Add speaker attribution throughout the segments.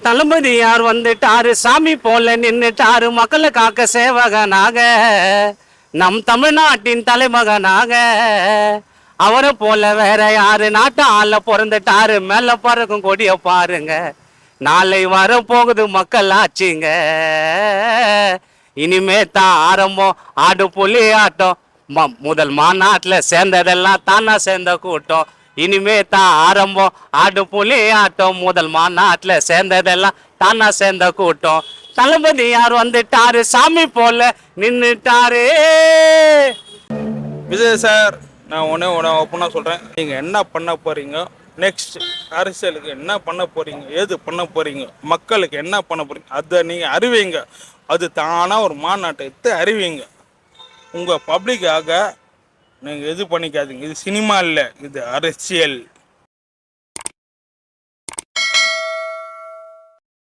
Speaker 1: தளபதி யார் வந்துட்டாரு, சாமி போல நின்னுட்டாரு, மக்களை காக்க சேவகனாக, நம் தமிழ்நாட்டின் தலைமகனாக. அவரை போல வேற யாரு, நாட்டு ஆள பிறந்துட்டாரு, மேல பறக்கும் கொடிய பாருங்க. நாளை வர போகுது மக்கள் ஆச்சுங்க. இனிமே தான் ஆரம்பம் ஆடு புலி ஆட்டம். முதல் மாநாட்டில் சேர்ந்ததெல்லாம் தானா சேர்ந்த கூட்டம். இனிமே தான் ஆரம்பம் ஆடு புலி ஆட்டம். முதல் மாநாட்டில் சேர்ந்ததெல்லாம் தானா சேர்ந்த கூட்டம். தளபதி யார் வந்துட்டாரு, சாமி போல நின்னுட்டாரு.
Speaker 2: விஜய் சார், நான் ஒன்று ஓப்பனாக சொல்கிறேன். நீங்கள் என்ன பண்ண போகிறீங்க, நெக்ஸ்ட் அரசியலுக்கு என்ன பண்ண போகிறீங்க, ஏது பண்ண போகிறீங்க, மக்களுக்கு என்ன பண்ண போகிறீங்க, அதை நீங்கள் அறிவிங்க. அது தானாக ஒரு மாநாட்டை எடுத்து அறிவிங்க. உங்கள் பப்ளிக்காக நீங்கள் இது பண்ணிக்காதீங்க. இது சினிமா இல்லை, இது அரசியல்.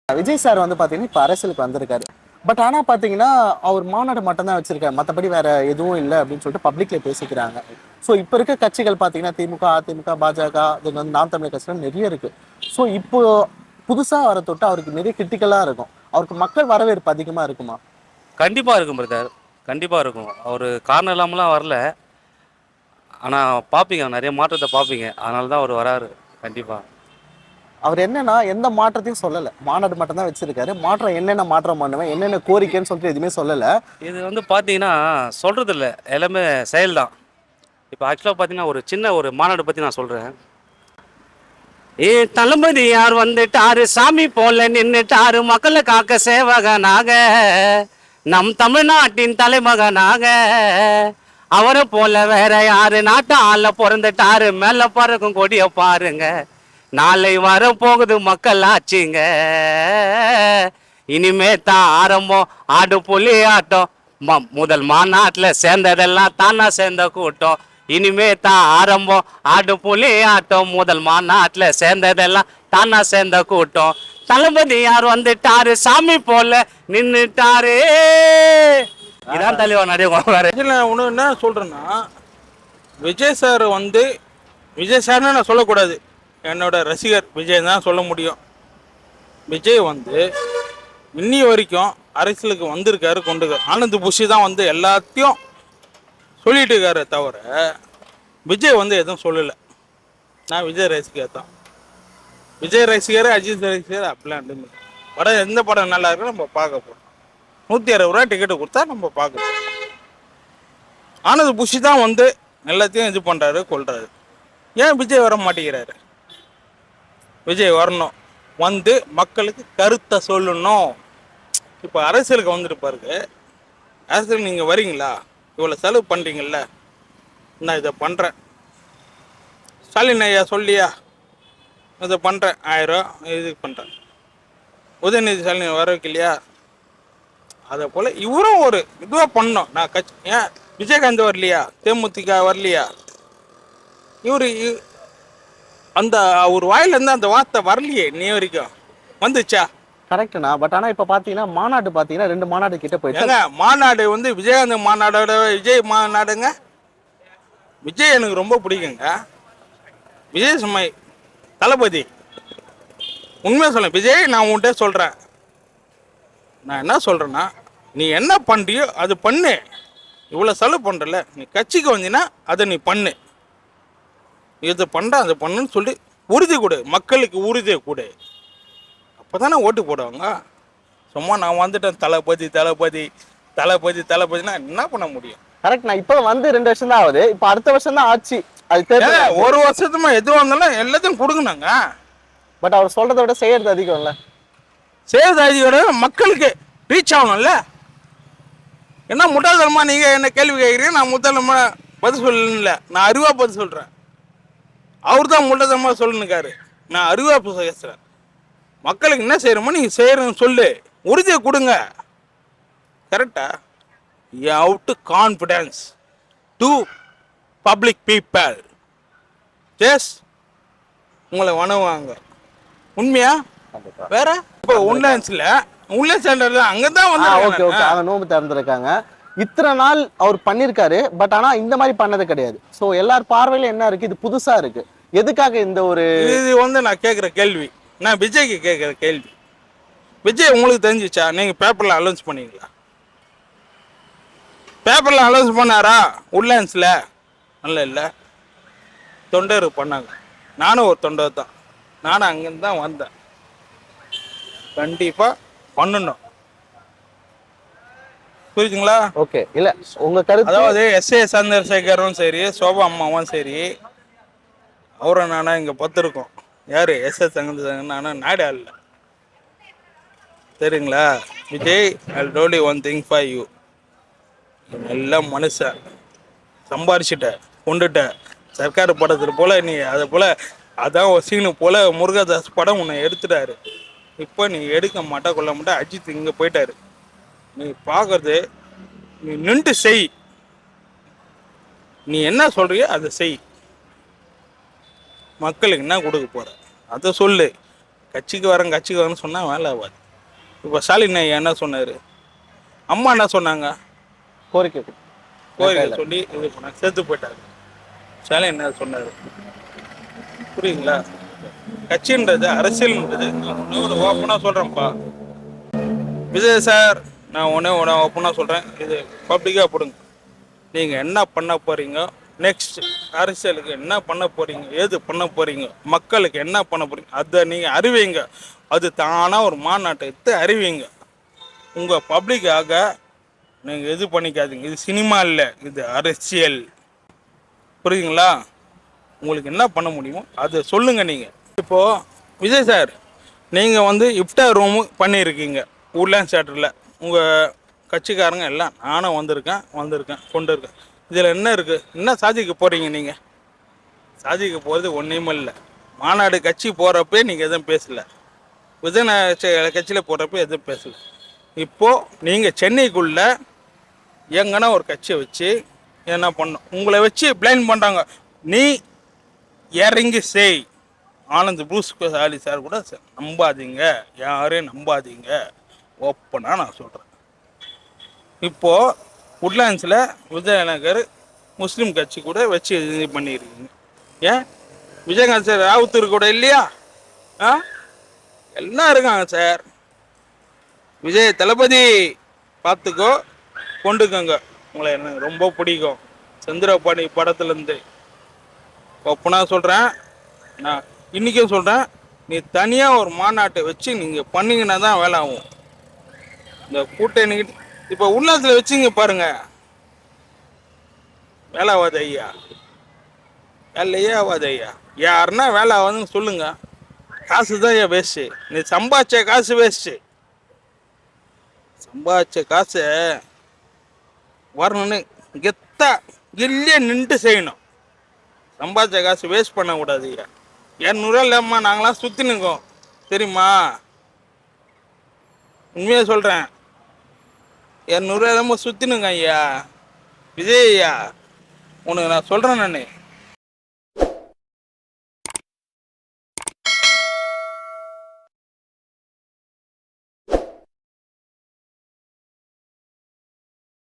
Speaker 3: விஜய் சார் வந்து பார்த்தீங்கன்னா இப்போ அரசியலுக்கு வந்திருக்காரு. பட் ஆனால் பார்த்தீங்கன்னா அவர் மாநாடு மட்டும்தான் வச்சிருக்காரு, மற்றபடி வேற எதுவும் இல்லை அப்படின்னு சொல்லிட்டு பப்ளிக்ல பேசிக்கிறாங்க. ஸோ இப்போ இருக்க கட்சிகள் பார்த்தீங்கன்னா திமுக, அதிமுக, பாஜக, இது வந்து நாம் தமிழர் கட்சிகள் நிறைய இருக்கு. ஸோ இப்போ புதுசாக வர தொட்டு அவருக்கு நிறைய கிரிட்டிக்கலாக இருக்கும். அவருக்கு மக்கள் வரவேற்பு அதிகமாக இருக்குமா?
Speaker 1: கண்டிப்பாக இருக்கும் பிரதர், கண்டிப்பாக இருக்கும். அவர் காரணம் இல்லாமலாம் வரல. ஆனால் பார்ப்பீங்க, நிறைய மாற்றத்தை பார்ப்பீங்க. அதனால தான் அவர் வராரு. கண்டிப்பாக
Speaker 3: அவர் என்னன்னா எந்த மாற்றத்தையும் சொல்லலை, மாநாடு மட்டும் தான் வச்சிருக்காரு. மாற்றம் என்னென்ன மாற்றம் பண்ணுவேன், என்னென்ன கோரிக்கைன்னு சொல்லிட்டு எதுவுமே சொல்லலை.
Speaker 1: இது வந்து பார்த்தீங்கன்னா சொல்கிறது இல்லை, எல்லாமே செயல் தான். இப்போ ஆக்சுவலாக பார்த்தீங்கன்னா ஒரு சின்ன ஒரு மாநாடு பற்றி நான் சொல்கிறேன். தளபதி யார் வந்துட்டாரு, சாமி போல நின்னுட்டாரு, மக்களை காக்க சேவகனாக, நம் தமிழ்நாட்டின் தலைமகனாக. அவரை போல வேற யாரு, நாட்டு ஆள பிறந்துட்டாரு, மேல பறக்கும் கொடிய பாருங்க. நாளை வர போகுது மக்கள் ஆச்சுங்க. இனிமே தான் ஆரம்பம் ஆடு புலி ஆட்டம். முதல் மாநாட்டில் சேர்ந்ததெல்லாம் தானா சேர்ந்த கூட்டம். இனிமே தான் ஆரம்பம் ஆடு புலி ஆட்டம். முதல் மாநாட்டில் சேர்ந்ததெல்லாம் தானா சேர்ந்த கூட்டம். தளபதி யார் வந்துட்டாரு, சாமி போல நின்னுட்டாரு. இதான் தலைவா நிறைய
Speaker 2: ஒன்று என்ன சொல்கிறேன்னா, விஜய் சார் வந்து விஜய் சார்னு நான் சொல்லக்கூடாது, என்னோட ரசிகர் விஜய் தான் சொல்ல முடியும். விஜய் வந்து இன்னி வரைக்கும் அரசியலுக்கு வந்திருக்காரு, கொண்டுக்காரு. ஆனந்த் புஷி தான் வந்து எல்லாத்தையும் சொல்லிட்டு இருக்காரு தவிர விஜய் வந்து எதுவும் சொல்லலை. நான் விஜய் ரசிகர் தான். விஜய் ரசிகர், அஜித் ரசிகர் அப்படிலாம் படம் எந்த படம் நல்லா இருக்குன்னு நம்ம பார்க்க போகிறோம். 160 ரூபா டிக்கெட்டு கொடுத்தா நம்ம பார்க்க போகிறோம். ஆனந்த் புஷி தான் வந்து எல்லாத்தையும் இது பண்ணுறாரு, கொள்றாரு. ஏன் விஜய் வர மாட்டேங்கிறாரு? விஜய் வரணும், வந்து மக்களுக்கு கருத்தை சொல்லணும். இப்போ அரசியலுக்கு வந்துட்டு பாருங்க, அரசியல் நீங்கள் வரீங்களா, இவ்வளோ செலவு பண்ணுறீங்கல்ல, நான் இதை பண்ணுறேன், ஸ்டாலின் ஐயா சொல்லியா இதை பண்ணுறேன், 1000 ரூபா இது பண்ணுறேன், உதயநிதி ஸ்டாலின் வர வைக்கலையா, அதை போல் இவரும் ஒரு இதுவாக பண்ணோம். நான் கட்சி ஏன் விஜயகாந்த் வரலையா, தேமுதிக வரலையா, இவர் அந்த ஒரு வாயிலேருந்து அந்த வார்த்தை வரலையே நீ வரைக்கும், வந்துச்சா?
Speaker 3: கரெக்டுண்ணா. பட் ஆனால் இப்போ பார்த்தீங்கன்னா மாநாடு பார்த்தீங்கன்னா 2 மாநாடு கிட்ட போயிட்டு
Speaker 2: மாநாடு வந்து விஜயகாந்த் மாநாடோட விஜய் மாநாடுங்க. விஜய் எனக்கு ரொம்ப பிடிக்குங்க. விஜய் சும்மை தளபதி. உண்மையாக சொல்ல விஜய், நான் உன்கிட்ட சொல்கிறேன், நான் என்ன சொல்கிறேன்னா, நீ என்ன பண்ணுறியோ அது பண்ணு. இவ்வளோ செலவு பண்ணுறல, நீ கட்சிக்கு வந்தீங்கன்னா அதை நீ பண்ணு. இது பண்ணுற அதை பண்ணுன்னு சொல்லி உறுதி கொடு, மக்களுக்கு உறுதியை கொடு. அப்போ தானே ஓட்டு போடுவாங்க. சும்மா நான் வந்துட்டேன் தளபதி தளபதி தளபதி தளபதினா என்ன பண்ண முடியும்?
Speaker 3: கரெக்ட். நான் இப்போ வந்து 2 வருஷம் தான் ஆகுது, இப்போ அடுத்த வருஷம் தான் ஆச்சு. அது
Speaker 2: ஒரு வருஷத்துமா எதுவும் வந்தாலும் எல்லாத்தையும் கொடுங்கனாங்க.
Speaker 3: பட் அவர் சொல்றதை விட செய்யறது அதிகம்ல.
Speaker 2: செய்யறது அதிகம், மக்களுக்கு ரீச் ஆகணும்ல. என்ன முட்டாள்தனமா நீங்கள் என்ன கேள்வி கேட்குறீங்க, நான் முட்டாள்தனமா பதில் சொல்லல, நான் அறிவாக பதில் சொல்கிறேன். அவர் தான் முட்டாள்தனமாக சொல்லுனுக்காரு, நான் அறிவாக பேசுகிறேன். மக்களுக்கு என்ன செய்யணுமோ நீங்கள் செய்யறன்னு சொல்லு, உறுதியை கொடுங்க. கரெக்டா? You have to confidence to public people. Yes, உங்களை வணங்குவாங்க. உண்மையா? வேற இப்போ உன்லான்ஸ்ல சென்டர்ல அங்கே தான் வந்து
Speaker 3: அவங்க நோம்பு திறந்துருக்காங்க. இத்தனை நாள் அவர் பண்ணியிருக்காரு, பட் ஆனால் இந்த மாதிரி பண்ணது கிடையாது. ஸோ எல்லார் பார்வையில என்ன இருக்கு, இது புதுசா இருக்கு. எதுக்காக இந்த ஒரு
Speaker 2: இது வந்து நான் கேட்குற கேள்வி, நான் விஜய்க்கு கேட்குற கேள்வி. விஜய் உங்களுக்கு தெரிஞ்சிச்சா? நீங்கள் பேப்பரில் அலௌன்ஸ் பண்ணீங்களா? பேப்பரில் அலௌன்ஸ் பண்ணாரா? உட்லாண்ட்ஸில் நல்ல இல்லை, தொண்டர் பண்ணாங்க. நானும் ஒரு தொண்டர் தான், நானும் அங்கேருந்து தான் வந்தேன். கண்டிப்பாக பண்ணணும், புரியுதுங்களா?
Speaker 3: ஓகே, இல்ல உங்க கருத்து.
Speaker 2: அதாவது எஸ்ஏ சந்திரசேகரும் சரி, சோபா அம்மாவும் சரி, அவரை நானா இங்கே பார்த்துருக்கோம். யார்? எஸ்ஏ சந்திரசேகர் நானா நாடா இல்லை, சரிங்களா? Vijay, I don't want thing for you. நல்ல மனுஷன், சம்பாரிச்சிட்ட, கொண்டுட்ட. சர்க்கார் படத்தில் போல் நீ அதை போல், அதான் ஒரு சீனு போல் முருகதாஸ் படம் உன்னை எடுத்துட்டாரு. இப்போ நீ எடுக்க மாட்டா கொள்ள மாட்டா, அஜித் இங்கே போயிட்டாரு. நீ பார்க்கறது, நீ நின்று செய். நீ என்ன சொல்றியோ அதை செய். மக்களுக்கு என்ன கொடுக்க போற அதை சொல்லு. கட்சிக்கு வரேன்னு சொன்னால் வேலை ஆகாது. இப்போ ஸ்டாலின் ஐயா என்ன சொன்னார்? அம்மா என்ன சொன்னாங்க?
Speaker 3: கோரிக்கை
Speaker 2: சொல்லி இது பண்ணாங்க, செத்து போயிட்டாரு. ஸ்டாலின் என்ன சொன்னார்? புரியுங்களா? கட்சின்றது, அரசியல்ன்றது, ஒரு ஓப்பனாக சொல்கிறேன்ப்பா விஜய் சார், நான் ஒன்றே ஓப்பனாக சொல்கிறேன், இது பப்ளிக்காக போடுங்க. நீங்கள் என்ன பண்ண போகிறீங்க, நெக்ஸ்ட் அரசியலுக்கு என்ன பண்ண போகிறீங்க, ஏது பண்ண போகிறீங்க, மக்களுக்கு என்ன பண்ண போகிறீங்க, அதை நீங்கள் அறிவிங்க. அது தானாக ஒரு மாநாட்டை எடுத்து அறிவிங்க. உங்கள் பப்ளிக்காக நீங்கள் இது பண்ணிக்காதீங்க. இது சினிமா இல்லை, இது அரசியல், புரியுதுங்களா? உங்களுக்கு என்ன பண்ண முடியுமோ அதை சொல்லுங்கள். நீங்கள் இப்போது விஜய் சார், நீங்கள் வந்து இஃப்டார் ரூமு பண்ணியிருக்கீங்க உட்லாண்ட்ஸ் தியேட்டரில். உங்கள் கட்சிக்காரங்க எல்லாம், நானும் வந்திருக்கேன் கொண்டு இருக்கேன். இதில் என்ன இருக்குது? என்ன சாதிக்க போகிறீங்க? நீங்கள் சாதிக்க போகிறது ஒன்றுமே இல்லை. மாநாடு கட்சி போகிறப்பே நீங்கள் எதுவும் பேசலை, விஜய் கட்சியில் போகிறப்ப எதுவும் பேசலை. இப்போது நீங்கள் சென்னைக்குள்ளே எங்கன்னா ஒரு கட்சியை வச்சு என்ன பண்ணணும், உங்களை வச்சு பிளைன் பண்ணுறாங்க. நீ இறங்கி செய். ஆனந்த் ப்ரூஸ் சாலி சார் கூட நம்பாதீங்க, யாரையும் நம்பாதீங்க, ஓப்பனாக நான் சொல்கிறேன். இப்போது உட்லாண்ட்ஸில் விஜயநகர் முஸ்லீம் கட்சி கூட வச்சு இது பண்ணியிருக்கீங்க. ஏன் விஜயகாந்த் சார் ராவுத்தூர் கூட இல்லையா? எல்லாம் இருக்காங்க சார். விஜய் தளபதி பார்த்துக்கோ, கொண்டுக்கோங்க. உங்களை எனக்கு ரொம்ப பிடிக்கும், சந்திரபாணி படத்துலேருந்து. ஓப்பனாக சொல்கிறேன், நான் இன்றைக்கும் சொல்கிறேன், நீ தனியாக ஒரு மாநாட்டை வச்சு நீங்கள் பண்ணிங்கன்னா தான் வேலை ஆகும். இந்த கூட்டணி இப்போ உள்நாட்டில் வச்சுங்க பாருங்க, வேலை ஆகாது ஐயா, வேலையே ஆகாது ஐயா. யாருன்னா வேலை ஆகாதுன்னு சொல்லுங்க. காசு தான் ஐயா வேஸ்ட்டு. நீ சம்பாதிச்ச காசு வேஸ்ட்டு. சம்பாதிச்ச காசை வரணுன்னு கெத்தா இல்லையே நின்று செய்யணும். சம்பாதிச்ச காசு வேஸ்ட் பண்ணக்கூடாது ஐயா. 200 இல்லாமா நாங்களாம் சுற்றி நிற்கோம், தெரியுமா? உண்மையாக சொல்கிறேன், 200 இல்லாமல் சுற்றினுங்க ஐயா. விஜய் ஐயா, உனக்கு நான் சொல்கிறேன், நான்